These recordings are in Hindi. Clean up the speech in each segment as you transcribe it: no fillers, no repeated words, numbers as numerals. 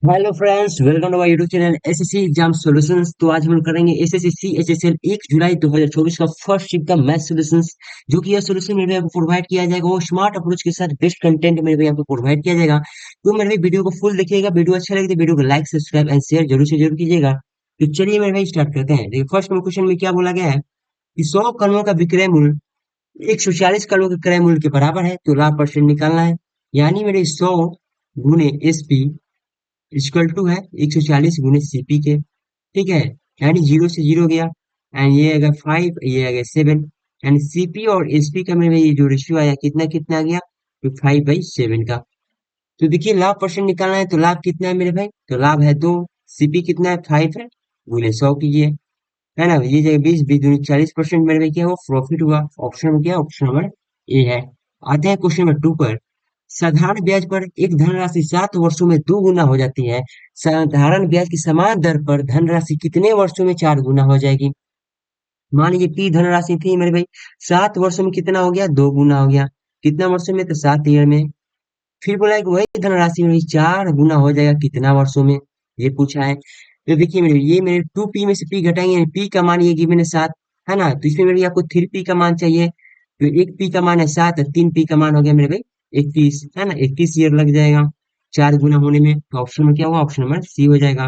Hello friends, welcome to my YouTube channel SSC exam solutions. तो आज हम लोग करेंगे एसएससी सीएचएसएल 1 जुलाई 2024 का फर्स्ट शिफ्ट का मैथ सॉल्यूशंस। जो कि यह सॉल्यूशन मेरे आपको प्रोवाइड किया जाएगा वो स्मार्ट अप्रोच के साथ बेस्ट कंटेंट मेरे आपको प्रोवाइड किया जाएगा। तो मेरे भाई वीडियो को फुल देखिएगा। वीडियो अच्छा लगे तो वीडियो को लाइक सब्सक्राइब एंड शेयर जरूर से जरूर कीजिएगा। तो चलिए मेरे भाई स्टार्ट करते हैं। देखिए फर्स्ट क्वेश्चन में क्या बोला गया है कि 100 करोड़ का विक्रय मूल्य 140 करोड़ के क्रय मूल्य के बराबर है, तो लाभ परसेंट निकालना है। यानी मेरे 100 गुने एसपी इक्वल टू है 140 गुने सीपी के। ठीक है, यानी जीरो से जीरो गया। एंड ये अगर 5, ये आ गया 7। यानी सीपी और एसपी का मेरे ये जो रेशियो आया कितना कितना आ गया, तो 5/7 का। तो देखिए लाभ परसेंट निकालना है, तो लाभ कितना है मेरे भाई, तो लाभ है 2। सीपी कितना है, 5 है, गुने 100 कीजिए। है ना, ये जगह 20 20 दूनी 40% मेरे भाई क्या हुआ, प्रॉफिट हुआ। ऑप्शन में क्या, ऑप्शन नंबर ए है। आते हैं क्वेश्चन नंबर 2 पर। साधारण ब्याज पर एक धनराशि 7 वर्षों में 2 गुना हो जाती है। साधारण ब्याज की समान दर पर धनराशि कितने वर्षों में 4 गुना हो जाएगी। मान लीजिए पी धनराशि थी मेरे भाई, 7 वर्षों में कितना हो गया, 2 गुना हो गया। कितना वर्षों में, तो 7 ईयर में। फिर बोला है कि वही धनराशि मेरी 4 गुना हो जाएगा कितना वर्षों में, ये पूछा है। तो देखिए मेरे ये मेरे 2p में से p घटाएंगे, p का मान ये गिवन है 7, है ना। तो इसमें मेरे आपको 3p का मान चाहिए। तो एक p का मान है 7, 3p का मान हो गया मेरे भाई 21, है ना। 21 ईयर लग जाएगा 4 गुना होने में। तो ऑप्शन में क्या होगा, ऑप्शन नंबर सी हो जाएगा।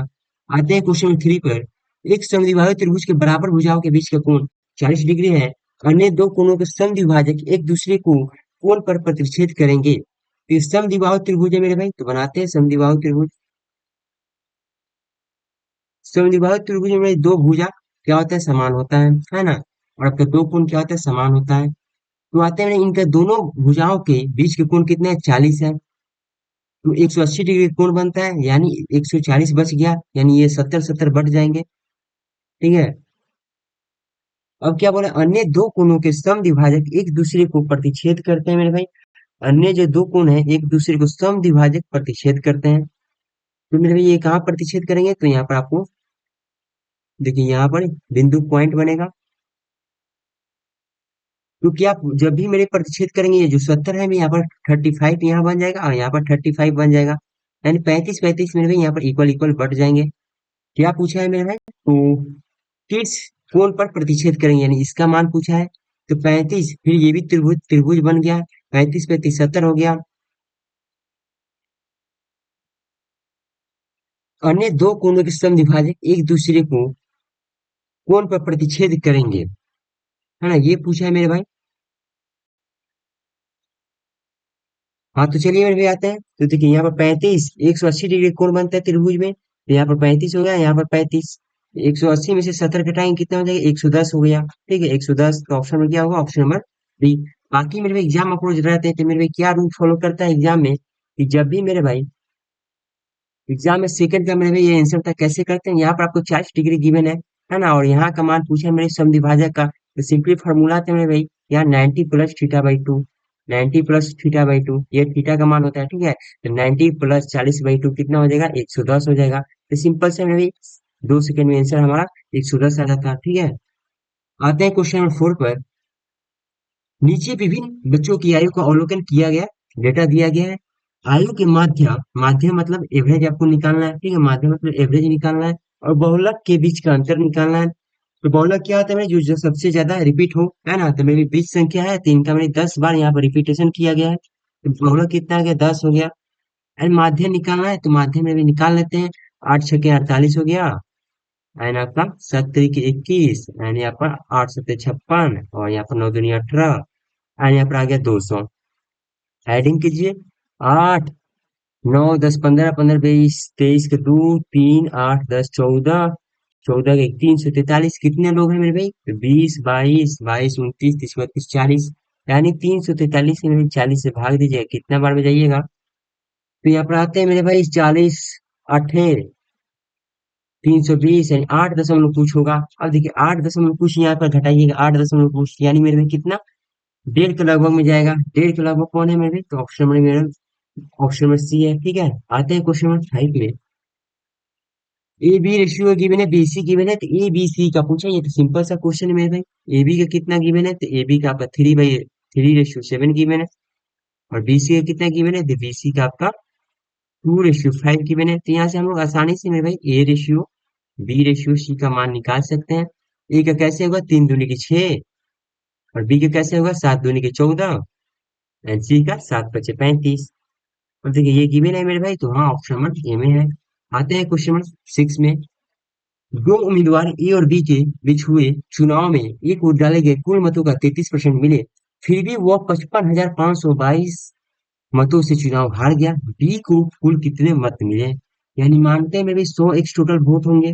आते हैं क्वेश्चन नंबर 3 पर। एक समद्विबाहु त्रिभुज के बराबर भुजाओं के बीच का कोण 40 डिग्री है। अन्य दो कोणों के समद्विभाजक एक दूसरे को कोण पर प्रतिच्छेद करेंगे। तो ये समद्विबाहु त्रिभुज है मेरे भाई, तो बनाते हैं समद्विबाहु त्रिभुज। समद्विबाहु त्रिभुज में दो भुजा क्या होता है, समान होता है ना। और आपका दो कोण क्या होता है, समान होता है। तो आते हैं इनके दोनों भुजाओं के बीच के कोण कितने हैं, 40 है। तो 180 डिग्री कोण बनता है, यानी 140 बच गया, यानी ये 70 70 बढ़ जाएंगे। ठीक है। अब क्या बोले, अन्य दो कोणों के समद्विभाजक एक दूसरे को प्रतिच्छेद करते हैं मेरे भाई। अन्य जो दो कोण है एक दूसरे को समद्विभाजक प्रतिच्छेद करते हैं। तो मेरे भाई ये कहाँ प्रतिच्छेद करेंगे, तो यहाँ पर आपको देखिए यहाँ पर बिंदु पॉइंट बनेगा। क्योंकि आप जब भी मेरे प्रतिच्छेद करेंगे, ये जो 70 है, मैं यहाँ पर 35 यहाँ बन जाएगा और यहाँ पर 35 बन जाएगा। यानी 35 35 मेरे भाई यहाँ पर इक्वल इक्वल बढ़ जाएंगे। क्या पूछा है मेरे भाई, तो किस कोण पर प्रतिच्छेद करेंगे, यानी इसका मान पूछा है। तो 35, फिर ये भी त्रिभुज त्रिभुज बन गया। 35 35 70 हो गया। अन्य दो कोणों के समद्विभाजक एक दूसरे को कोण पर प्रतिच्छेद करेंगे, है ना, ये पूछा है मेरे भाई। हाँ तो चलिए मेरे भाई आते हैं। तो देखिए यहाँ पर 35 180 डिग्री कोण बनता है त्रिभुज में, तो यहाँ पर 35 हो गया, यहाँ पर 35। 180 में से 70 घटाएंगे कितना हो जाएगा, 110 हो गया। ठीक है, 110 का ऑप्शन में क्या होगा, ऑप्शन नंबर बी। बाकी मेरे भाई एग्जाम अप्रोच रहते हैं, तो मेरे भाई क्या रूल फॉलो करता है एग्जाम में, कि जब भी मेरे भाई एग्जाम में सेकंड का मेरे भाई ये आंसर था, कैसे करते हैं, यहाँ पर आपको 40 डिग्री गिवन है ना। और यहाँ का मान पूछा है मेरे समद्विभाजक का, तो सिंपली फॉर्मूला थे मेरे भाई, यहाँ 90 plus theta by two. 90 plus theta by two, ये थीटा का मान होता है। ठीक है, तो 90 प्लस 40/2 कितना हो जाएगा, 110 हो जाएगा। तो सिंपल से मेरे भाई 2 सेकंड में आंसर हमारा 110 आ जाता है। ठीक है। आते हैं क्वेश्चन नंबर 4 पर। नीचे विभिन्न बच्चों की आयु का अवलोकन किया गया, डेटा दिया गया है। आयु के माध्य, माध्य मतलब एवरेज आपको निकालना है। ठीक है, माध्य मतलब एवरेज निकालना है। और बहुलक के बीच का अंतर निकालना है। तो बहुलक क्या होता है, जो जो सबसे ज्यादा रिपीट हो, है ना। तो मेरी 20 संख्या है, तो इनका मैंने 10 बार यहाँ पर रिपीटेशन किया गया है। तो बहुलक कितना आ गया, 10 हो गया। एंड माध्य निकालना है, तो माध्य में भी निकाल लेते हैं। 8 छके 48 हो गया। एंड आपका 7 तरीके 21, एंड यहाँ पर 8 सत्ते 56, और यहाँ पर 9 दूनी 18, एंड यहाँ पर आ गया 200। एडिंग कीजिए। 8 9 10 15 15 22 23 के दो, 3 8 10 14, 14 के 343। कितने लोग हैं मेरे भाई, तो 20 22 22 29 30 32 40। यानी 343 में मेरे 40 से भाग दीजिए, कितना बार में जाइएगा। तो यहाँ पर आते हैं मेरे भाई 40 अठे 320, यानी 8 दशमलव कुछ होगा। अब देखिए 8 दशमलव कुछ यहाँ पर घटाइएगा, 8 दशमलव कुछ, यानी मेरे में कितना, डेढ़ के लगभग में जाएगा। डेढ़ के लगभग कौन है मेरे भाई, तो ऑप्शन में मेरा ऑप्शन नंबर सी है। ठीक है। आते हैं क्वेश्चन नंबर 5 में। ए बी रेशियो गिवन है, बी सी गिवन है, तो ए बी सी का पूछा, ये तो सिंपल सा क्वेश्चन है मेरे भाई। ए बी का कितना गिवन है, तो ए बी का आपका 3/3 रेशियो 7 गिवन है। और बी सी का कितना गिवन है, तो बी सी का आपका 2:5 की मैंने, तो यहाँ से हम लोग आसानी से मेरे भाई A ratio B ratio C का मान निकाल सकते हैं। ए का कैसे होगा, 3 दूनी की 6, और बी का कैसे होगा, 7 दूनी की 14, एंड सी का 7 × 5 = 35। और देखिए ये गिवन है मेरे भाई, तो हाँ ऑप्शन नंबर ए में है। आते हैं क्वेश्चन नंबर 6 में। दो उम्मीदवार ए और बी के बीच हुए चुनाव में ए को डाले गए कुल मतों का 33% मिले, फिर भी वह 55,522 मतों से चुनाव हार गया। बी को कुल कितने मत मिले? यानी मानते हैं मेरे भाई 100 टोटल वोट होंगे।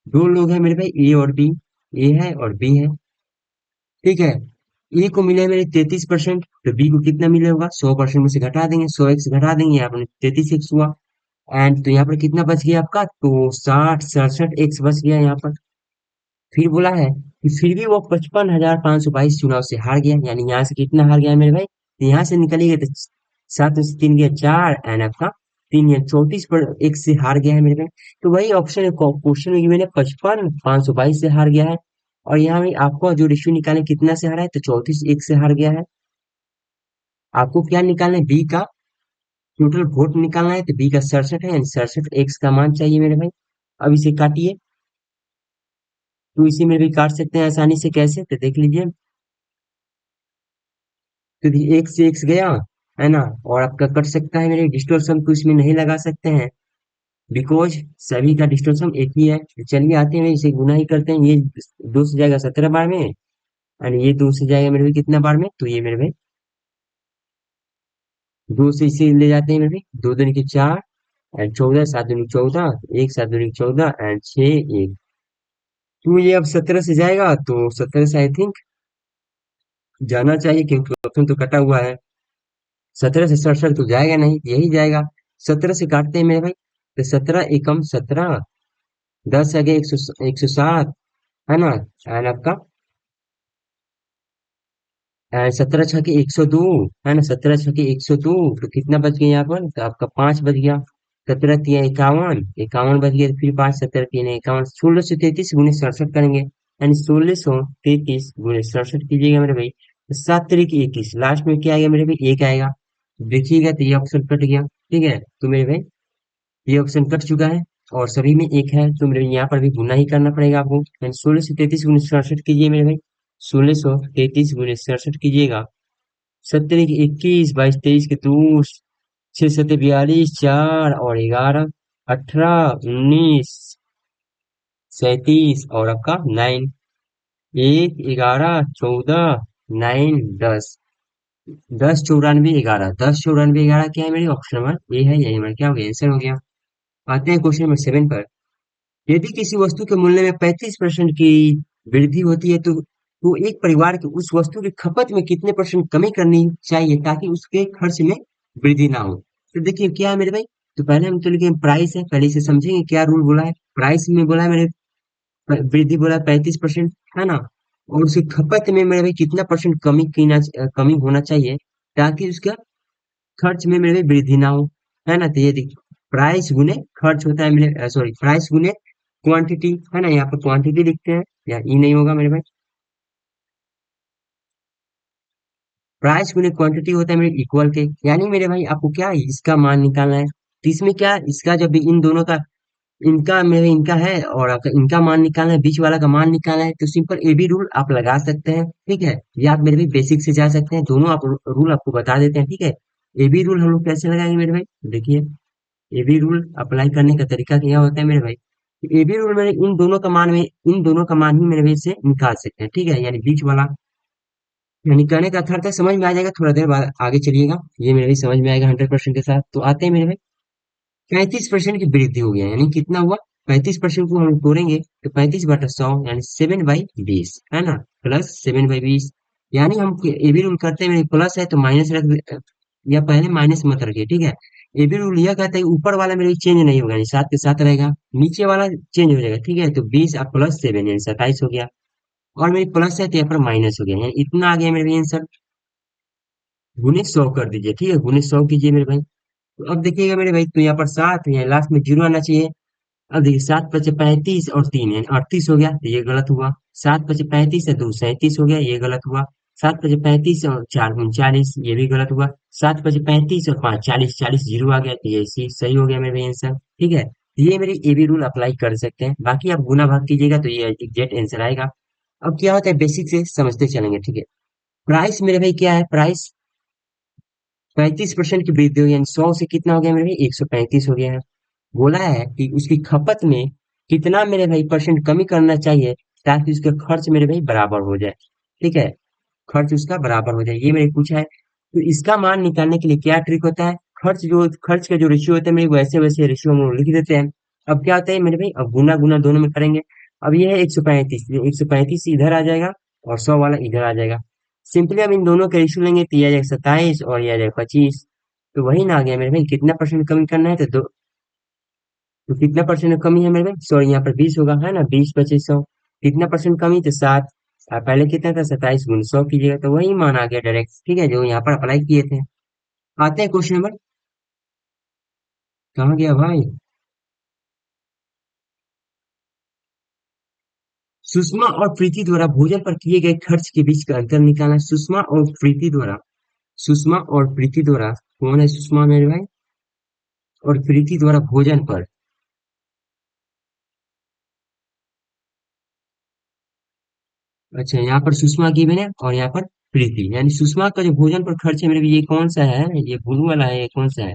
दो लोग हैं मेरे भाई, ए और बी, ए है और बी है। ठीक है, ए को मिले मेरे 33%, तो बी को कितना मिले होगा, 100% में से घटा देंगे, 100 से घटा देंगे, यहाँ पर 33 हुआ। एंड तो यहाँ पर कितना बच गया आपका, तो 60 67 बच गया यहाँ पर। फिर बोला है कि फिर भी वो 55,522 चुनाव से हार गया, यानी यहाँ से कितना हार गया मेरे भाई, तो यहाँ से निकलिए तो 7 में से 3 गया 4, एंड आपका 3 या 34 पर एक से हार गया है मेरे भाई। तो वही ऑप्शन है, क्वेश्चन में मैंने 55,522 से हार गया है, और यहाँ में आपको जो रेशियो निकाले कितना से हारा है, तो 34 1 से हार गया है। आपको क्या निकालना है, बी का टोटल वोट निकालना है, तो बी का 67 है, यानी 67 एक्स का मान चाहिए मेरे भाई। अब इसे काटिए, तो इसी में भी काट सकते हैं आसानी से, कैसे तो देख लीजिए। तो एक से एक्स गया, है ना, और आपका कट सकता है मेरे, डिस्टोर्शन तो इसमें नहीं लगा सकते हैं, बिकॉज सभी का डिस्टोर्शन एक ही है। तो चलिए आते हैं, इसे गुना ही करते हैं। ये 2 से जाएगा 17 बार में, एंड ये 2 से जाएगा मेरे भाई कितना बार में, तो ये मेरे भाई 2 से इसे ले जाते हैं मेरे भाई, 2 दूनी की 4, एंड 14, 7 दूनी की 14, 1 7 दूनी की 14, एंड 6 1। तो ये अब 17 से जाएगा, तो 17 से आई थिंक जाना चाहिए, क्योंकि ऑप्शन तो कटा हुआ है। 17 से 67 तो जाएगा नहीं, यही जाएगा। 17 से काटते हैं मेरे भाई, तो 17 एकम 17, 10 107, है ना, एंड आपका 17 छके 102, है ना, 17 छके 102, तो कितना बच गया यहाँ पर, तो आपका 5 बच गया। 17 × 3 = 51, 51 बच गया, तो फिर 5, 17 × 3 = 51, 1633 × 67 करेंगे, यानी 1633 × 67 कीजिएगा मेरे भाई, तो 7 × 3 = 21, लास्ट में क्या आएगा मेरे भाई, एक आएगा। देखिएगा तो ये ऑप्शन कट गया। ठीक है, तो मेरे भाई ये ऑप्शन कट चुका है, और सभी में एक है, तो मेरे यहाँ पर भी गुना ही करना पड़ेगा आपको, यानी 1633 × 67 कीजिए मेरे भाई, 1633 × 67 कीजिएगा। 17 × 21, 22 23 6 7 42, 4 और 11, 18 19 37, और आपका 9, 1 11 14 9 10, 10 94 11, 10 94 11 क्या है मेरी, ऑप्शन नंबर ए है, यही हमारा क्या हो गया, आंसर हो गया। आते हैं क्वेश्चन नंबर 7 पर। यदि किसी वस्तु के मूल्य में 35% की वृद्धि होती है, तो एक परिवार की उस वस्तु की खपत में कितने परसेंट कमी करनी चाहिए, ताकि उसके खर्च में वृद्धि ना हो। तो देखिए क्या है मेरे भाई, तो पहले हम तो लिखे प्राइस है, पहले इसे समझेंगे क्या रूल बोला है। प्राइस में बोला है मैंने, वृद्धि बोला 35%, है ना, और उसकी खपत में मेरे भाई कितना परसेंट कमी होना चाहिए, ताकि उसका खर्च में मेरे वृद्धि ना हो, है ना। तो ये देखिए, प्राइस गुने खर्च होता है मेरे, सॉरी, प्राइस गुने क्वांटिटी, है ना, यहाँ पर क्वांटिटी लिखते हैं, या ई नहीं होगा मेरे भाई, प्राइस गुने क्वांटिटी होता है मेरे इक्वल के, यानी मेरे भाई आपको क्या है, इसका मान निकालना है। तो इसमें क्या, इसका जब भी इन दोनों का, इनका मेरे इनका है, और आपका इनका मान निकालना है, बीच वाला का मान निकालना है, तो सिंपल ए बी रूल आप लगा सकते हैं। ठीक है, या आप मेरे भाई बेसिक से जा सकते हैं, दोनों आप रूल आपको बता देते हैं। ठीक है, ए बी रूल हम लोग कैसे लगाएंगे मेरे भाई, देखिए एबी रूल अप्लाई करने का तरीका क्या होता है मेरे भाई, एबी रूल में इन दोनों का मान ही मेरे भाई से निकाल सकते हैं। ठीक है, यानी बीच वाला, यानी कहने का अर्थ है, समझ में आ जाएगा, थोड़ा देर बाद आगे चलिएगा, ये मेरे भाई समझ में आएगा 100% के साथ। तो आते हैं मेरे भाई, 35% की वृद्धि हो गया, यानी कितना हुआ, 35% को हम तोड़ेंगे, तो 35/100, यानी 7/20, है ना, +7/20, यानी हम एबी रूल करते हैं मेरे, प्लस है तो माइनस रख, या पहले माइनस मत रखिए। ठीक है, एबी रूल यह कहता है कि ऊपर वाला मेरे चेंज नहीं होगा, यानी 7 के साथ रहेगा, नीचे वाला चेंज हो जाएगा। ठीक है, तो 20 और +7 यानी 27 हो गया, और मेरी प्लस है तो यहाँ पर माइनस हो गया, यानी इतना आ गया मेरे आंसर। गुने 100 कर दीजिए, ठीक है, गुने 100 कीजिए मेरे भाई। तो अब देखिएगा मेरे भाई, तो यहाँ पर 7 है, लास्ट में 0 आना चाहिए। अब देखिए 7 × 5 = 35 और 3 यानी 38 हो गया, तो ये गलत हुआ। 7 × 5 = 2 = 37 हो गया, ये गलत हुआ। 7 × 5 = 35 और 4 × 39, ये भी गलत हुआ। 7 × 35 और 5 = 40, 40 जीरो आ गया, तो ये सही हो गया मेरे भाई आंसर। ठीक है, ये मेरी ए बी रूल अप्लाई कर सकते हैं, बाकी आप गुना भाग कीजिएगा तो ये एग्जैक्ट आंसर आएगा। अब क्या होता है बेसिक से समझते चलेंगे, ठीक है। प्राइस मेरे भाई क्या है, प्राइस 35% की वृद्धि हुई, यानी 100 से कितना हो गया मेरे भाई, 135 हो गया है। बोला है कि उसकी खपत में कितना मेरे भाई परसेंट कमी करना चाहिए ताकि उसका खर्च मेरे भाई बराबर हो जाए। ठीक है, खर्च उसका बराबर हो जाए, ये मेरे पूछा है। तो इसका मान निकालने के लिए क्या ट्रिक होता है, खर्च का जो रेशियो होता है मेरे वैसे वैसे रेशियो हम लोग लिख देते हैं। अब क्या होता है मेरे भाई, अब गुना गुना दोनों में करेंगे। अब ये है 135, 135 इधर आ जाएगा और 100 वाला इधर आ जाएगा। सिंपली हम इन दोनों का रेशियो लेंगे तो ये आ जाएगा 27 और ये आ जाएगा 25। तो वही ना आ गया मेरे भाई, कितना परसेंट कमी करना है, तो कितना परसेंट कमी है मेरे भाई, सॉरी यहाँ पर 20 होगा, है ना, 20 25 100। कितना परसेंट कमी, तो 7। पहले कितना था, 27 × 100 कीजिएगा तो वही मान आ गया डायरेक्ट, ठीक है, जो यहाँ पर अप्लाई किए थे। आते हैं क्वेश्चन नंबर, कहाँ गया भाई। सुषमा और प्रीति द्वारा भोजन पर किए गए खर्च के बीच का अंतर निकालना। सुषमा और प्रीति द्वारा, कौन है सुषमा मेरे भाई, और प्रीति द्वारा भोजन पर, अच्छा यहाँ पर सुषमा की मैंने और यहाँ पर प्रीति, यानी सुषमा का जो भोजन पर खर्च है मेरे भी, ये कौन सा है, ये ब्लू वाला है, ये कौन सा है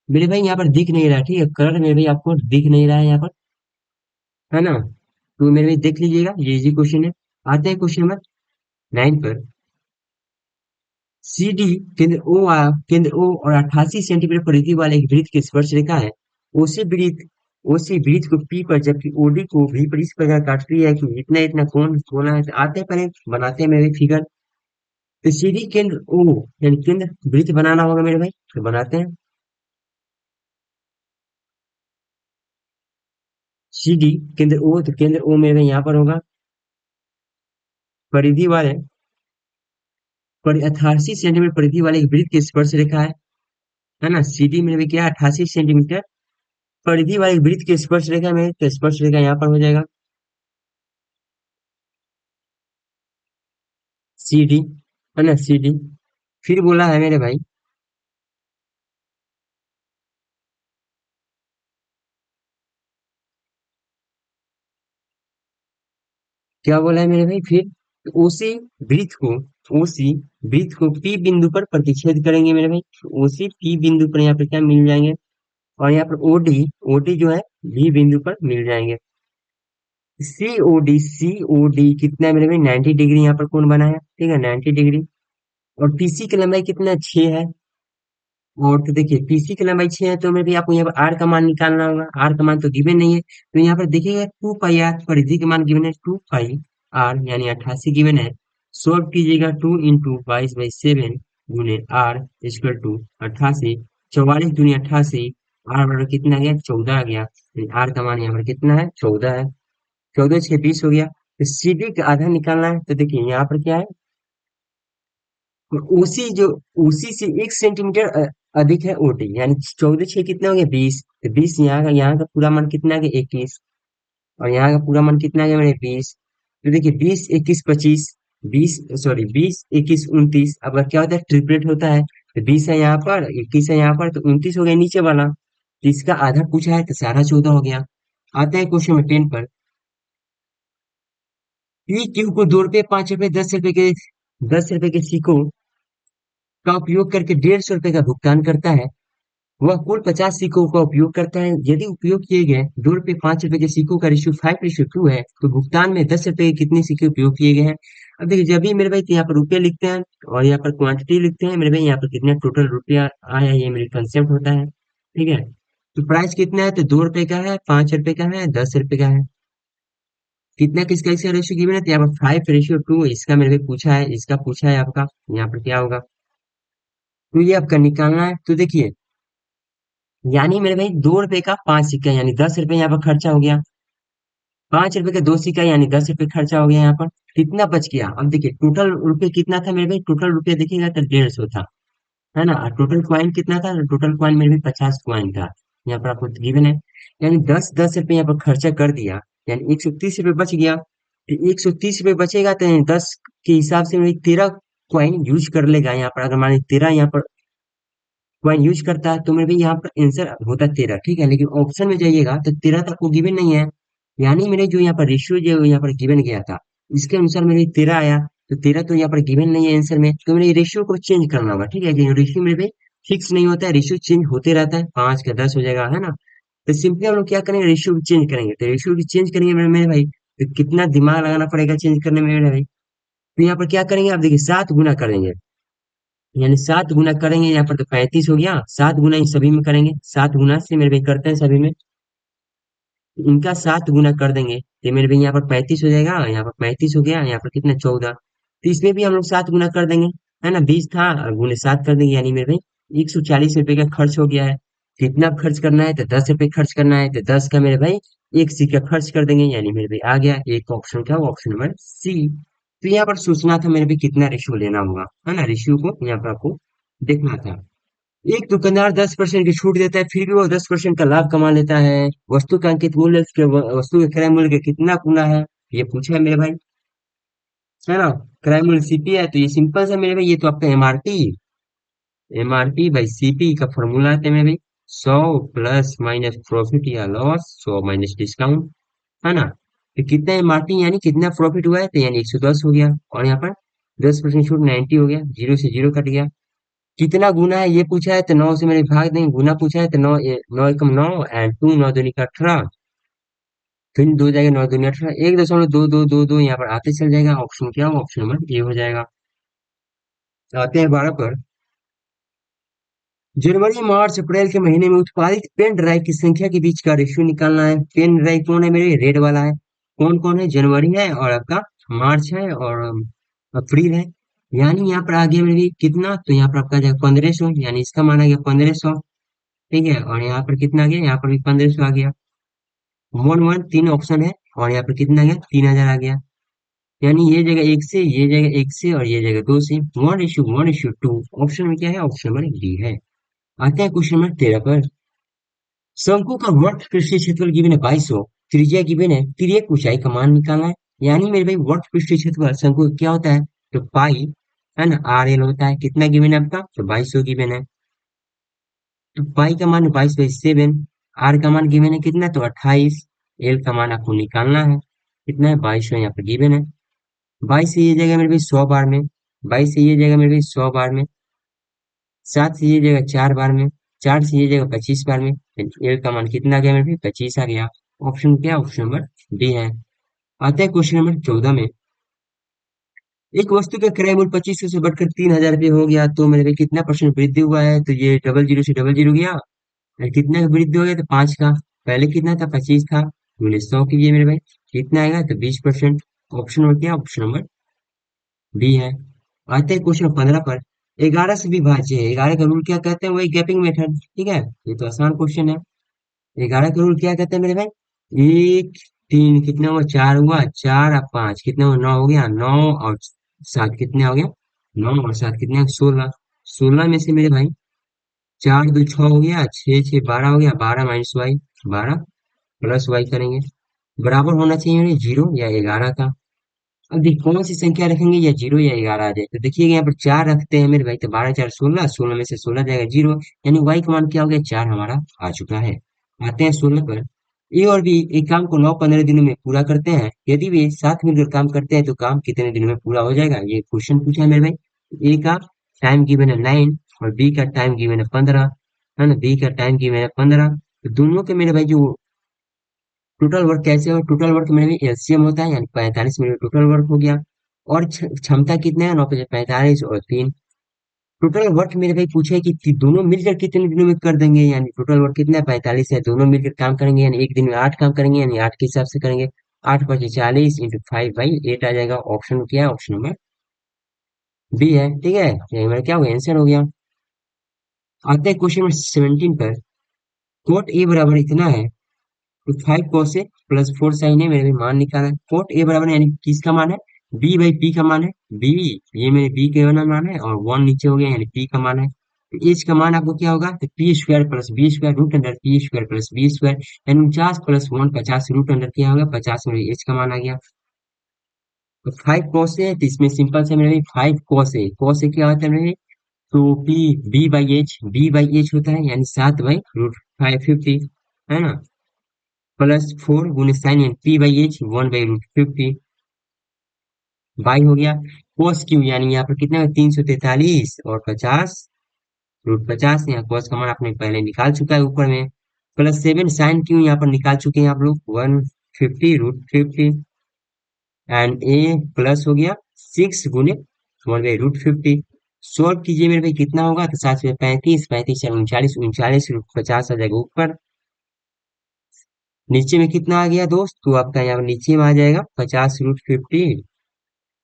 मेरे भाई, यहाँ पर दिख नहीं रहा, ठीक है, कलर मेरे भाई आपको दिख नहीं रहा है यहाँ पर, है ना। तो मेरे भाई देख लीजिएगा, ये इजी क्वेश्चन है। आते हैं क्वेश्चन नंबर 9 पर। सी डी केंद्र ओ और 88 सेंटीमीटर परिधि वाले एक वृत्त की स्पर्श रेखा है। ओसी वृत्त ओसी वृत्त को पी पर, जबकि ओडी को भी पर इस प्रकार काटती है कि इतना इतना कोण होना है। तो आते हैं पहले बनाते हैं मेरे फिगर। तो सी डी केंद्र ओ, यानी केंद्र वृत्त बनाना होगा मेरे भाई, तो बनाते हैं। सी डी केंद्र ओ, तो केंद्र ओ मेरे भाई यहाँ पर होगा, परिधि वाले पर 88 सेंटीमीटर परिधि वाले एक वृत्त की स्पर्श रेखा है ना। सी डी मेरे भाई क्या है, 88 सेंटीमीटर परिधि वाली वृत्त की स्पर्श रेखा में, तो स्पर्श रेखा यहाँ पर हो जाएगा सी डी, है ना, सी डी। फिर बोला है मेरे भाई, क्या बोला है मेरे भाई फिर, उसी वृत्त को उसी वृत्त को पी बिंदु पर प्रतिच्छेद करेंगे मेरे भाई। उसी पी बिंदु पर यहाँ पे क्या मिल जाएंगे, और यहाँ पर ओडी ओडी जो है बी बिंदु पर मिल जाएंगे। सी ओ डी कितना है मेरे भाई, 90 डिग्री यहाँ पर कौन बना है, ठीक है, 90 डिग्री। और पीसी की लंबाई कितना, 6 है। और तो देखिए पीसी की लंबाई 6 है, तो मेरे भी आपको यहाँ पर आर का मान निकालना होगा। आर का मान तो गिवन नहीं है, तो यहाँ पर देखिएगा 2 पाई आर, परिधि का मान गिवन है 2 पाई आर, यानी 88 गिवन है। सॉल्व कीजिएगा, 2 × 22/7 गुने आर इक्वल टू 88, 44 × 88, आर बराबर कितना आ गया, 14 आ गया। आर का मान यहाँ पर कितना है, 14 है। 14 × 6 = 20 हो गया। तो सी डी का आधा निकालना है, तो देखिए यहाँ पर क्या है, ओसी जो ओसी से 1 सेंटीमीटर अधिक है ओटी, यानी 14 × 6 कितना हो गया, 20। तो 20 यहाँ का पूरा मान कितना आ गया, 21। और यहाँ का पूरा मान कितना आ गया मेरे, 20। तो देखिए 20 21 25, 20 21 21 29, अब क्या होता है, ट्रिपलेट होता है। तो 20 है यहाँ पर, 21 है यहाँ पर, तो 29 हो गया नीचे वाला। तो इसका आधा पूछा है, तो सारा 14 हो गया। आते हैं क्वेश्चन में 10 पर। पी क्यू को 2 रुपए, 5 रुपए, 10 रुपए के 10 रुपए के सिक्कों का उपयोग करके 150 रुपए का भुगतान करता है। वह कुल 50 सिक्कों का उपयोग करता है। यदि उपयोग किए गए 2 रुपए 5 रुपए के सिक्कों का रेशियो 5:2 है, तो भुगतान में 10 रुपए के कितने सिक्के उपयोग किए गए हैं। अब देखिए जब भी मेरे भाई यहाँ पर रुपये लिखते हैं और यहाँ पर क्वांटिटी लिखते हैं मेरे भाई, यहाँ पर कितना टोटल रुपया आया, ये मेरे कंसेप्ट होता है, ठीक है। तो प्राइस कितना है, तो 2 रुपए का है, 5 रुपए का है, 10 रुपए का है। कितना किसका इसका रेशियो गिवन है, तो यहाँ पर 5:2 इसका मेरे भाई पूछा है, इसका पूछा है आपका, यहाँ पर क्या होगा, तो ये आपका निकालना है। तो देखिए यानी मेरे भाई 2 रुपए का 5 सिक्का, यानी 10 रुपए यहाँ पर खर्चा हो गया। 5 रुपए का 2 सिक्का, यानी 10 रुपए खर्चा हो गया यहाँ पर। कितना बच गया, अब देखिए टोटल रुपए कितना था मेरे भाई, टोटल रुपए देखिएगा तो 150 था, है ना। और टोटल क्वाइन कितना था, टोटल क्वाइन मेरे भाई 50 क्वाइन था, यहाँ पर आपको गिवन है। यानी 10 10 रुपए यहाँ पर खर्चा कर दिया, यानी 130 रुपए बच गया। 130 रुपये बचेगा तो 10 के हिसाब से मेरे 13 कॉइन यूज कर लेगा यहाँ पर। अगर मान ली 13 यहाँ पर कॉइन यूज करता है तो मेरे भी यहाँ पर आंसर होता 13, ठीक है। लेकिन ऑप्शन में जाइएगा तो 13 तक को गिवन नहीं है, यानी मेरे जो यहाँ पर रेशियो जो यहाँ पर गिवन गया था इसके अनुसार मेरे 13 आया। तो 13 तो यहाँ पर गिवन नहीं है आंसर में, तो मेरे रेशियो को चेंज करना होगा, ठीक है। रेशियो मेरे पे फिक्स नहीं होता है, रेशियो चेंज होते रहता है, 5 का 10 हो जाएगा, है ना। तो सिंपली हम लोग क्या करेंगे, रेशियो को चेंज करेंगे। तो रेशियो की चेंज करेंगे मेरे भाई, तो कितना दिमाग लगाना पड़ेगा चेंज करने में मेरे भाई। तो यहाँ पर क्या करेंगे आप देखिए, 7 गुना करेंगे, यानी 7 गुना करेंगे यहाँ पर तो 35 हो गया। 7 गुना इन सभी में करेंगे, 7 गुना से मेरे भाई करते हैं सभी में, इनका 7 गुना कर देंगे तो मेरे भाई यहाँ पर 35 हो जाएगा, यहाँ पर 35 हो गया, यहाँ पर कितना 14। तो इसमें भी हम लोग 7 गुना कर देंगे, है ना। 20 था और गुने 7 कर देंगे, यानी मेरे भाई 140 रुपए का खर्च हो गया है। कितना खर्च करना है तो 10 रुपए खर्च करना है, तो 10 का मेरे भाई एक सिक्का खर्च कर देंगे, यानी मेरे भाई आ गया एक ऑप्शन का ऑप्शन नंबर सी। तो यहाँ पर सोचना था मेरे भाई कितना रेशियो लेना होगा, है ना। रेशियो को यहाँ पर आपको देखना था। एक दुकानदार 10% की छूट देता है, फिर भी वो 10% का लाभ कमा लेता है। वस्तु का अंकित मूल्य वस्तु के क्रय मूल्य के कितना गुना है, ये पूछा है मेरे भाई, है ना। क्रय मूल्य सीपी है, तो ये सिंपल सा मेरे भाई, ये तो आपका एमआरपी, एमआरपी बाई सीपी का फॉर्मूला है मेरे भाई। 100 प्लस माइनस प्रॉफिट या लॉस, 100 माइनस डिस्काउंट, है ना। तो कितना एमआरपी यानी कितना प्रॉफिट हुआ है, तो यानी 110 हो गया, और यहाँ पर 10% छूट 90 हो गया, जीरो से जीरो कट गया। कितना गुना है ये पूछा है, तो 9 से मेरे भाग देंगे, गुना पूछा है तो 9 9 एकम 9 एंड 2 9 दूनी का 18, फिर दो जाएगा 9 दूनी 18, 1.2222 यहाँ पर आते चल जाएगा। ऑप्शन क्या, ऑप्शन नंबर ए हो जाएगा। आते हैं 12 पर। जनवरी मार्च अप्रैल के महीने में उत्पादित पेन ड्राइव की संख्या के बीच का रेशियो निकालना है। पेन ड्राइव कौन है मेरे, रेड वाला है। कौन कौन है, जनवरी है और आपका मार्च है और अप्रैल है। यानी यहाँ पर आ गया मेरे कितना, तो यहाँ पर आपका जाएगा 1500, यानी इसका मान आ गया 1500, ठीक है। और यहाँ पर कितना आ गया, यहाँ पर भी 1500 आ गया। वन वन तीन ऑप्शन है, और यहाँ पर कितना आ गया, 3000 आ गया। यानी ये जगह एक से, ये जगह एक से, और ये जगह दो से, 1:1:2। ऑप्शन में क्या है, ऑप्शन नंबर डी है। आते हैं क्वेश्चन नंबर 13 पर। शंकु का वर्ग पृष्ठीय क्षेत्रफल गिवन है 2200, त्रिज्या गिवन है, तिर्यक ऊंचाई का मान निकालना है। यानी मेरे भाई वर्ग पृष्ठीय क्षेत्रफल शंकु का क्या होता है, तो पाई, है ना, आर एल होता है। कितना गिवन है आपका, तो 2200 गिवन है। तो पाई का मान 22/7, आर का मान गिवन है कितना, तो 28, एल का मान आपको निकालना है, कितना है 2200 यहाँ पर गिवन है। 22 से ये जगह मेरे भाई 100 बार में, 22 से ये जगह मेरे भाई 100 बार में, 7 से ये जगह 4 बार में, 4 से ये जगह 25 बार में, एल का मान कितना आ गया मेरे भाई, 25 आ गया। ऑप्शन क्या, ऑप्शन नंबर डी है। आते हैं क्वेश्चन नंबर 14 में। एक वस्तु का क्रय मूल्य 2500 से बढ़कर 3000 रुपये हो गया, तो मेरे भाई कितना परसेंट वृद्धि हुआ है, तो ये डबल जीरो से डबल जीरो गया, और कितना का वृद्धि हो गया, तो 5 का। पहले कितना था, 25 था, मैंने 100 कीजिए मेरे भाई, कितना आएगा, तो 20%। ऑप्शन नंबर क्या, ऑप्शन नंबर बी है। आते हैं क्वेश्चन 15 पर। 11 से विभाज्य है, 11 का रूल क्या कहते हैं, वही गैपिंग मेथड, ठीक है। ये तो आसान क्वेश्चन है। 11 का रूल क्या कहते हैं मेरे भाई, एक तीन कितना हुआ, 4 हुआ, 4 और 5 कितना हुआ, 9 हो गया, 9 और 7 कितना हो गया, 9 और 7 कितना, 16। 16 में से मेरे भाई 4 2 6 हो गया, 6 6 12 हो गया, 12 माइनस वाई, 12 प्लस वाई करेंगे, बराबर होना चाहिए मेरे 0 या 11 का। अब देखिए कौन सी संख्या रखेंगे, या 0 या 11 आ जाए, तो देखिए यहाँ पर 4 रखते हैं मेरे भाई, तो 12 4 16, 16 में से 16 जाएगा 0, यानी वाई का मान क्या हो गया, 4 हमारा आ चुका है। आते हैं 16 पर। ए और बी एक काम को 9-15 दिनों में पूरा करते हैं, यदि वे साथ मिलकर काम करते हैं तो काम कितने दिनों में पूरा हो जाएगा, ये क्वेश्चन पूछा है मेरे भाई। ए का टाइम गिवन है 9 और बी का टाइम गिवन है 15, है ना। बी का टाइम गिवन है 15, तो दोनों के मेरे भाई जो टोटल वर्क कैसे हो, टोटल वर्क मेरे में एलसीएम होता है, यानी 45 मिनट टोटल वर्क हो गया। और क्षमता कितना है, 9 × 45 और 3। टोटल वर्क मेरे भाई पूछे कि दोनों मिलकर कितने दिनों में कर देंगे, यानी टोटल वर्क कितना है, 45 है, दोनों मिलकर काम करेंगे, यानी एक दिन में 8 काम करेंगे, यानी 8 के हिसाब से करेंगे। 8 × 5 = 40 इंटू 5/8 आ जाएगा। ऑप्शन क्या है, ऑप्शन नंबर बी है, ठीक है। ये मेरा क्या हो गया, आंसर हो गया। आते हैं क्वेश्चन नंबर 17 पर। कोट ए बराबर इतना है, तो 5 cos ए प्लस 4 sin ए मेरे भी मान निकाला है। कोट ए बराबर यानी किसका मान है, बी बाई पी का मान है, बी, ये मेरे बी के वाला मान है, और 1 नीचे हो गया यानी पी का मान है। तो एच का मान आपको क्या होगा, तो P square plus B square root under P square plus B square, यानी 49 + 1 50 रूट अंडर क्या होगा 50 में एच का मान आ गया। तो 5 cos है, तो इसमें सिंपल से मेरे भाई 5 cos है। cos है क्या होता है मेरे भाई? तो पी बी बाई एच होता है, यानी 7/√550, है ना, प्लस 4 गुने साइन एन पी/एच 1/√50 बाई हो गया। कोस क्यू यानी यहाँ पर कितना 343 और 50√50, यहाँ कोस का मान आपने पहले निकाल चुका है ऊपर में, प्लस 7 साइन क्यू यहाँ पर निकाल चुके हैं आप लोग 150√50, एंड ए प्लस हो गया 6 गुने 1/√50। सॉल्व कीजिए मेरे भाई, कितना होगा? तो 7 से 35, 35 से 39, 39 √50 आ जाएगा ऊपर। नीचे में कितना आ गया दोस्त? तो आपका यहाँ पर नीचे में आ जाएगा 50√50,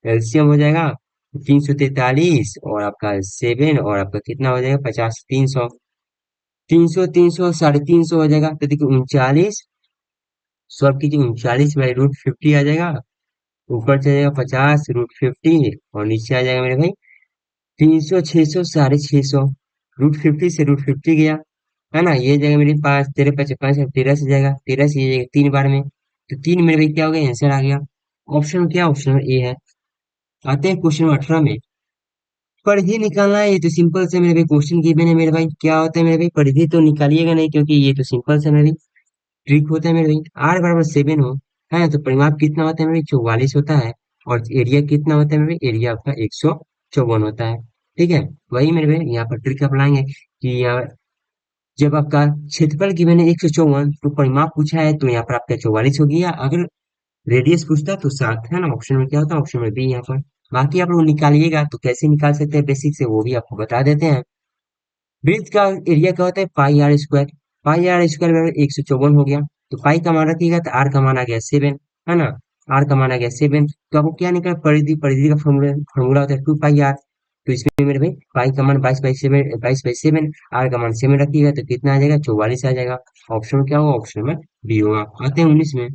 एलसीएम हो जाएगा 343 और आपका 7 और आपका कितना हो जाएगा 50, 300, 300 300 हो जाएगा। तो देखिए 39, सॉल्व कीजिए 39/√50 आ जाएगा, ऊपर चले जाएगा 50√50 और नीचे आ जाएगा मेरे भाई 300, 600, 650, √50 से √50 गया, है ना, ये जाएगा मेरे पास 13 5 5 13 से जाएगा, 13 से ये जाएगा 3 बार में, तो 3 मेरे भाई क्या हो गया? आंसर आ गया। ऑप्शन क्या? ऑप्शन नंबर ए है। आते हैं क्वेश्चन नंबर 18 में। परिधि निकालना है, ये तो सिंपल से मेरे भाई क्वेश्चन गिवन है मेरे भाई, क्या होता है मेरे भाई? परिधि तो निकालिएगा नहीं, क्योंकि ये तो सिंपल से मेरे भाई ट्रिक होता है मेरे भाई। R = 7 हो, है, तो परिमाप कितना होता है मेरे भाई? 44 होता है। और एरिया कितना होता है मेरे भाई? एरिया आपका 154 होता है। ठीक है, वही मेरे भाई यहाँ पर ट्रिक अपनाएंगे कि यहाँ जब आपका क्षेत्रफल गिवन है 154, तो परिमाप पूछा है तो यहाँ पर आपका 44 हो गया। अगर रेडियस पूछता तो 7, है ना, ऑप्शन में क्या होता है? ऑप्शन में बी यहाँ पर। बाकी आप लोग निकालिएगा, तो कैसे निकाल सकते हैं बेसिक से, वो भी आपको बता देते हैं। वृत्त का एरिया क्या होता है? पाई r²। पाई r² बराबर 154 हो गया। तो पाई का मान रखिएगा तो आर का मान आ गया 7, है ना, आर का मान आ गया 7। तो आपको क्या निकला? परिधि, परिधि का फॉर्मूला फॉर्मूला होता है 2 पाई r। तो इसमें मेरे भाई पाई का मान 22/7, 22/7, आर का मान 7 रखिएगा तो कितना आ जाएगा? 44 आ जाएगा। ऑप्शन क्या होगा? ऑप्शन में बी होगा। आते हैं 19 में।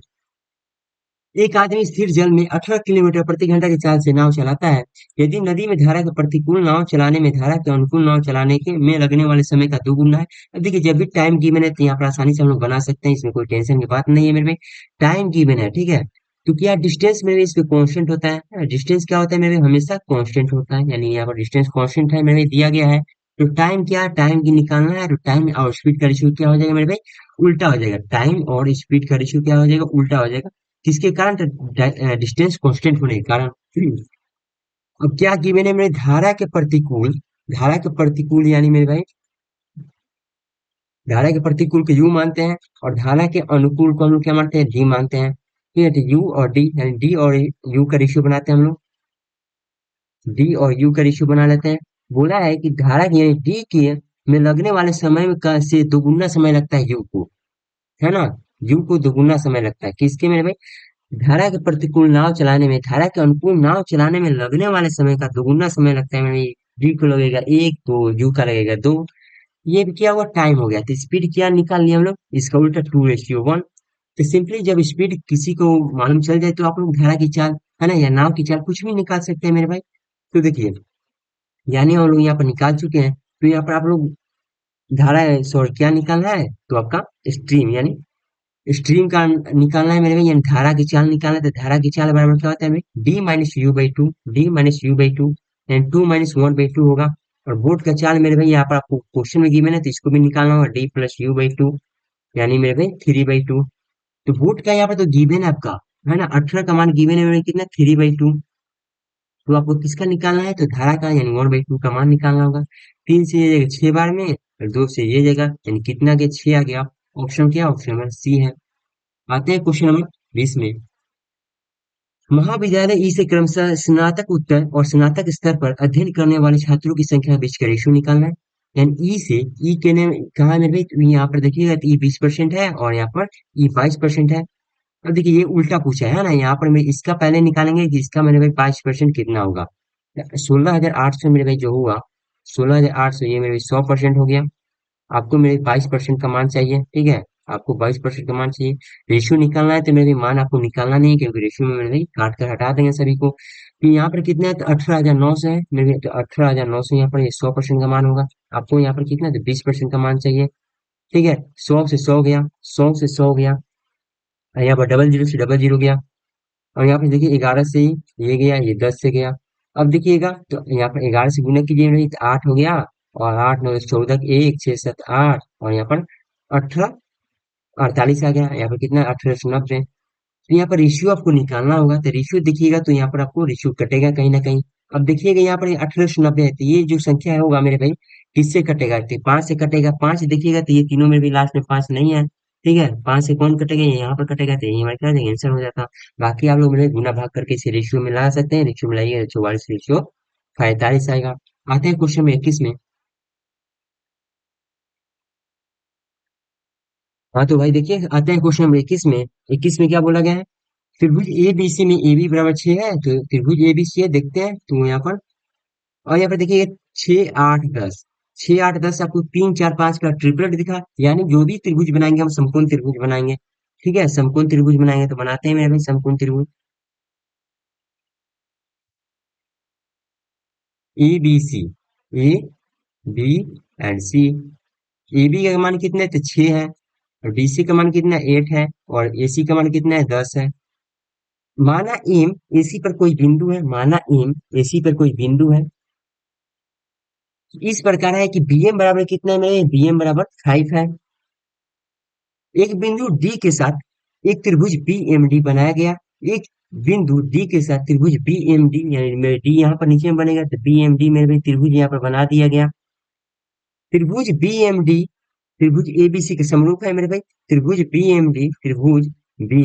एक आदमी स्थिर जल में 18 किलोमीटर प्रति घंटा की चाल से नाव चलाता है। यदि नदी में धारा के प्रतिकूल नाव चलाने में धारा के अनुकूल नाव चलाने के में लगने वाले समय का दोगुना है। अब देखिए, जब भी टाइम गिवन है तो यहाँ पर आसानी से हम लोग बना सकते हैं, इसमें कोई टेंशन की बात नहीं है मेरे में। टाइम गिवन है, ठीक है, तो क्या डिस्टेंस मेरे इस पे कांस्टेंट होता है? डिस्टेंस क्या होता है मेरे? हमेशा कांस्टेंट होता है, यानी यहाँ पर डिस्टेंस कांस्टेंट है मेरे दिया गया है। तो टाइम क्या? टाइम की निकालना है, तो टाइम और स्पीड का रेशियो क्या हो जाएगा मेरे भाई? उल्टा हो जाएगा। टाइम और स्पीड का रेशियो क्या हो जाएगा? उल्टा हो जाएगा। किसके कारण? तो डिस्टेंस कांस्टेंट होने के कारण। अब क्या गिवन है मेरे? धारा के प्रतिकूल, धारा के प्रतिकूल यानी मेरे भाई धारा के प्रतिकूल को यू मानते हैं, और धारा के अनुकूल को हम लोग क्या मानते हैं? डी मानते हैं। ठीक है, तो यू और डी, यानी डी और यू का रेशियो बनाते हैं हम लोग, डी और यू का रेशियो बना लेते हैं। बोला है कि धारा की यानी डी के में लगने वाले समय में से दोगुना समय लगता है यू को, है ना, यू को दोगुना समय लगता है। किसके मेरे भाई? धारा के प्रतिकूल नाव चलाने में, धारा के अनुकूल नाव चलाने में लगने वाले समय का दोगुना समय लगता है मेरे। डी को लगेगा 1, तो यू का लगेगा 2। ये भी क्या हुआ? टाइम हो गया। तो स्पीड क्या निकाल लिया हम लोग? इसका उल्टा 2:1। तो सिंपली जब स्पीड किसी को मालूम चल जाए तो आप लोग धारा की चाल, है ना, या नाव की चाल कुछ भी निकाल सकते हैं मेरे भाई। तो देखिए, यानी हम लोग यहाँ पर निकाल चुके हैं, तो यहाँ पर आप लोग धारा, सॉरी, क्या निकालना है? तो आपका स्ट्रीम, यानी स्ट्रीम का निकालना है मेरे भाई, यानी धारा की चाल निकालना है। तो धारा की चाल बराबर क्या होता है मेरे? D-U/2, D-U/2, एंड 2 - 1/2 होगा। और बोट का चाल मेरे भाई यहाँ पर आपको क्वेश्चन में गिवन है, तो इसको भी निकालना होगा D+U/2, यानी मेरे भाई 3/2। तो बोट का यहाँ पर तो गिवन है आपका, है ना, 18 का मान गिवन है मेरे, कितना? 3/2। तो आपको किसका निकालना है? तो धारा का, यानी 1/2 का मान निकालना होगा। 3 से ये जाएगा 6 बार में, और 2 से ये जाएगा, यानी कितना के 6 आ गया। ऑप्शन क्या? ऑप्शन नंबर सी है। आते हैं क्वेश्चन नंबर 20 में। महाविद्यालय ई से क्रमशः स्नातक उत्तर और स्नातक स्तर पर अध्ययन करने वाले छात्रों की संख्या के बीच का रेशियो निकालना है। यानी ई से, ई के ने कहा है मेरे भाई, तो यहाँ पर देखिएगा तो ई 20% है और यहाँ पर ई 22% है। अब देखिए ये उल्टा पूछा है ना, यहाँ पर मैं इसका पहले निकालेंगे कि इसका मेरे भाई 22% कितना होगा। 16,800 मेरे भाई जो हुआ, 16,800, ये मेरे भाई 100% हो गया। आपको मेरे 22% का मान चाहिए, ठीक है, आपको 22% का मान चाहिए। रेशियो निकालना है, तो मेरे मान आपको निकालना नहीं है, क्योंकि रेशियो में मेरे भाई काट कर हटा देंगे सभी को। तो यहाँ पर कितना है? तो 18,900 है मेरे भाई, तो 18,900 यहाँ पर ये 100% का मान होगा। आपको यहाँ पर कितना है? तो 20% का मान चाहिए। ठीक है, 100 से 100 गया, 100 से 100 गया, और यहाँ पर डबल जीरो से डबल जीरो गया, और यहाँ पे देखिए 11 से ये गया, ये 10 से गया। अब देखिएगा तो यहाँ पर 11 से गुना कीजिए नहीं तो 8 हो गया, और 8 9 14 1 6 7 8, और यहाँ पर 18 48 आ गया। यहाँ पर कितना 1890। तो यहाँ पर रेशियो आपको निकालना होगा, तो रेशियो देखिएगा तो यहाँ पर आपको रेशियो कटेगा कहीं ना कहीं। अब देखिएगा यहाँ पर 1890 है, तो ये जो संख्या है होगा मेरे भाई किससे कटेगा, तो 5 से कटेगा। 5 देखिएगा तो ये तीनों में भी लास्ट में 5 नहीं है, ठीक है। 5 से कौन कटेगा, ये यहाँ पर कटेगा, तो यही हमारे क्या आंसर हो जाता। बाकी आप लोग मेरे गुना भाग करके इसे रेशियो में ला सकते हैं, रेशियो में लाइए 44 रेशियो 45 आएगा। आते हैं क्वेश्चन में 21 में। हाँ तो भाई देखिए आते हैं क्वेश्चन नंबर 21 में। 21 में क्या बोला गया है, त्रिभुज ए बी सी में ए बी बराबर 6 है, तो त्रिभुज ए बी सी है, देखते हैं तो यहाँ पर। और यहाँ पर देखिए 6 8 10, 6 8 10 आपको 3 4 5 का ट्रिपलेट दिखा, यानी जो भी त्रिभुज बनाएंगे हम समकोण त्रिभुज बनाएंगे। ठीक है, समकोण त्रिभुज बनाएंगे तो बनाते हैं मेरे भाई समकोण त्रिभुज A B C, A B and C. A B का मान कितना है, तो 6 है, और बी सी का मान कितना है 8 है, और ए सी का मान कितना है 10 है। माना एम एसी पर कोई बिंदु है, माना एम एसी पर कोई बिंदु है, इस प्रकार है कि बी एम बराबर कितना है, बी एम बराबर 5 है। एक बिंदु डी के साथ एक त्रिभुज बी एम डी बनाया गया। एक बिंदु डी के साथ त्रिभुज बी एम डी, यानी मेरे डी यहाँ पर नीचे में बनेगा, तो बी एम डी मेरे भाई त्रिभुज यहाँ पर बना दिया गया। त्रिभुज बी एम डी त्रिभुज ए बी सी के समरूप है मेरे भाई। त्रिभुज बी एम डी, त्रिभुज बी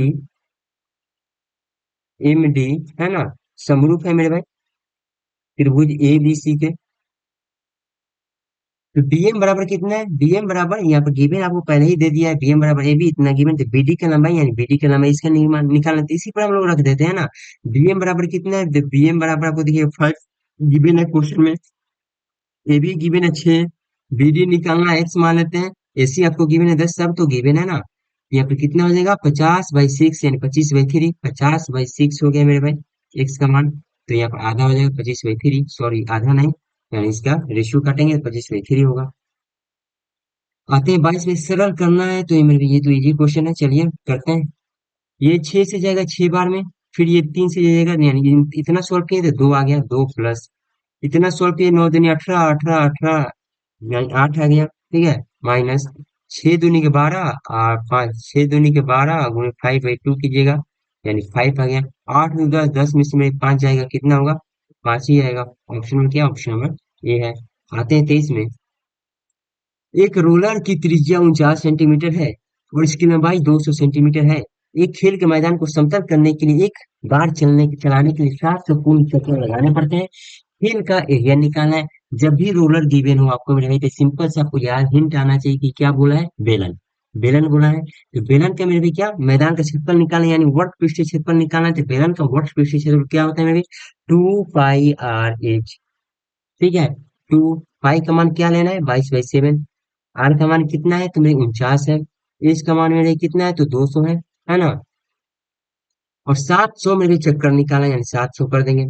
एम डी, है ना, समरूप है मेरे भाई त्रिभुज ए बी सी के। तो bm बराबर कितना है, bm बराबर यहाँ पर गिवन आपको पहले ही दे दिया है, bm बराबर ए बी इतना गिवन, तो bd का लंबाई यानी bd का लंबाई इसका निकालना, तो इसी पर हम लोग रख देते हैं ना। bm बराबर कितना है, तो bm बराबर आपको देखिए 5 गिवन है क्वेश्चन में। ए बी गिवन है 6, bd निकालना x मान लेते हैं, ac आपको गिवन है 10, सब तो गिवन है ना। यहाँ पे कितना हो जाएगा 50/6, यानी 25/3, 50/6 हो गया मेरे भाई x का मान। तो यहाँ पर आधा हो जाएगा 25/3, सॉरी आधा नहीं, यानी इसका रेशियो काटेंगे तो 25/3 होगा। आते हैं 22 में, सरल करना है तो ये मेरे ये तो इजी क्वेश्चन है, चलिए करते हैं। ये 6 से जाएगा 6 बार में, फिर ये 3 से जाएगा, यानी इतना सॉल्व किए तो 2 आ गया, 2 प्लस इतना सॉल्व किए 9 दूनी 18, 18 18, यानी 8 आ गया, ठीक है। माइनस 6 दूनी के 12, और 5 6 दूनी के 12 गुणे 5/2 कीजिएगा, यानी 5 आ गया। 8 दूनी 10, 10 में से मेरे 5 जाएगा, कितना होगा 5 ही आएगा। ऑप्शन में क्या, ऑप्शन नंबर ये है। आते हैं 23 में। एक रोलर की त्रिज्या 49 सेंटीमीटर है और इसकी लंबाई 200 सेंटीमीटर है। एक खेल के मैदान को समतल करने के लिए एक बार चलाने के लिए 700 पूर्ण चक्कर लगाने पड़ते हैं। खेल का एरिया निकालना है। जब भी रोलर गिवन हो आपको मेरे भाई, तो सिंपल से आपको याद हिंट आना चाहिए कि क्या बोला है, बेलन। बेलन बोला है, तो बेलन का मेरे भाई क्या, मैदान का क्षेत्रफल निकालना है, यानी वर्ग पृष्ठीय क्षेत्रफल निकालना है, तो बेलन का वर्ग पृष्ठीय क्षेत्रफल क्या होता है मेरे भाई, 2πr/h। ठीक है, 2 पाई का मान क्या लेना है, 22/7। आर का मान कितना है, तो मेरे 49 है। एच का मान मेरे कितना है, तो 200 है ना। और 700 मेरे चक्कर निकाला, यानी 700 कर देंगे।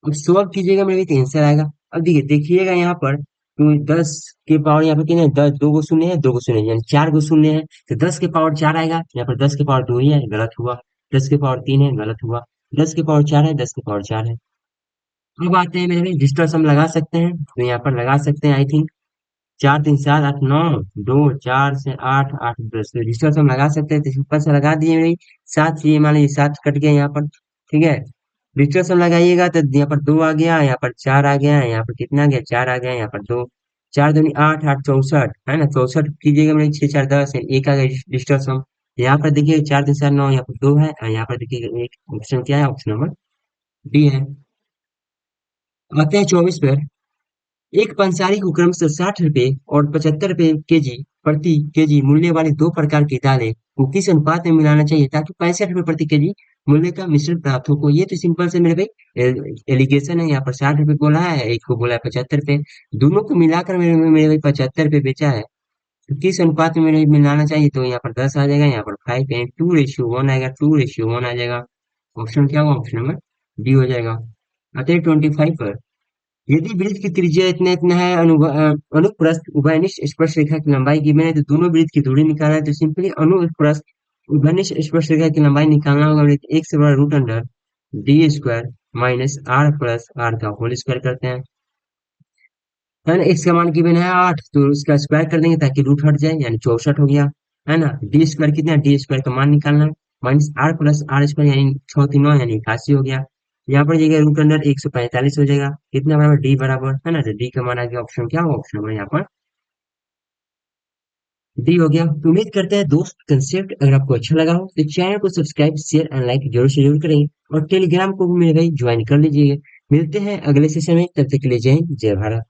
अब सॉल्व कीजिएगा मेरे तो आंसर आएगा। अब देखिए देखिएगा यहाँ पर, तो 10 के पावर यहाँ पर कितने हैं, 10, 2 गो शून्य है, 2 गो शून्य है, यानी 4 गो शून्य है, तो 10 के पावर 4 आएगा। यहाँ पर 10 के पावर 2 ही है, गलत हुआ। 10 के पावर 3 है, गलत हुआ। 10 के पावर 4 है, 10 के पावर 4 है। अब आते हैं मेरे डिस्टेंस हम लगा सकते हैं, तो यहाँ पर लगा सकते हैं आई थिंक। 4 3 7 8 9, 2 4 से 8 8 10, तो डिस्टेंस हम लगा सकते हैं, तो ऊपर से लगा दिए भाई। 7 से ये मान लीजिए 7 कट गया यहाँ पर, ठीक है। डिस्टेंस हम लगाइएगा तो यहाँ पर 2 आ गया, यहाँ पर 4 आ गया, यहाँ पर कितना आ गया 4 आ गया, यहाँ पर 2, 4 दूनी 8 8 64, है ना, 64 कीजिएगा मेरे 6 4 10, एक आ गया डिस्टेंस हम। यहाँ पर देखिए 4 3 7 9, यहाँ पर 2 है, और यहाँ पर देखिए एक ऑप्शन क्या है, ऑप्शन नंबर डी है। आते हैं 24 पर। एक पंसारी को क्रमशः 60 रुपए और 75 रुपए केजी प्रति केजी मूल्य वाली दो प्रकार की दालें को किस अनुपात में मिलाना चाहिए ताकि 65 रुपए प्रति केजी मूल्य का मिश्रण प्राप्त हो। ये तो सिंपल से मेरे भाई एलिगेशन है, यहाँ पर 60 रुपए बोला है, एक को बोला है 75 रुपए, दोनों को मिलाकर मेरे भाई 75 रुपए बेचा है। तो किस अनुपात में मेरे मिलाना चाहिए, तो यहाँ पर 10 आ जाएगा, यहाँ पर 5 है, 2:1 आएगा, 2:1 आ जाएगा। ऑप्शन क्या होगा, ऑप्शन नंबर डी हो जाएगा। आते हैं 25 पर। यदि वृत्त की त्रिज्या इतना इतना है, अनुप्रस्थ उभयनिष्ठ स्पर्श रेखा की लंबाई गिवन है, तो दोनों वृत्त की दूरी निकालना है, तो सिंपली अनुप्रस्थ घनिष्ठ स्पर्शरेखा की लंबाई निकालना होगा, एक से बड़ा root under D square minus R plus R का होल स्क्वायर करते हैं, है ना। एक्स का मान गिवन है 8, तो उसका स्क्वायर कर देंगे ताकि रूट हट जाए, यानी 64 हो गया, है ना। डी स्क्वायर कितना है, डी स्क्वायर का मान निकालना है, minus R plus R square यानी 6 3 9 यानी 81 हो गया। यहाँ पर जगह रूट अंडर 145 हो जाएगा, कितना बराबर डी बराबर, है ना। तो डी का मान आ गया, ऑप्शन क्या होगा, ऑप्शन होगा यहाँ पर डी हो गया। तो उम्मीद करते हैं दोस्त कंसेप्ट अगर आपको अच्छा लगा हो तो चैनल को सब्सक्राइब शेयर एंड लाइक जरूर से जरूर करें, और टेलीग्राम को भी मेरे भाई ज्वाइन कर लीजिए। मिलते हैं अगले सेशन में, तब तक के लिए जय हिंद जय भारत।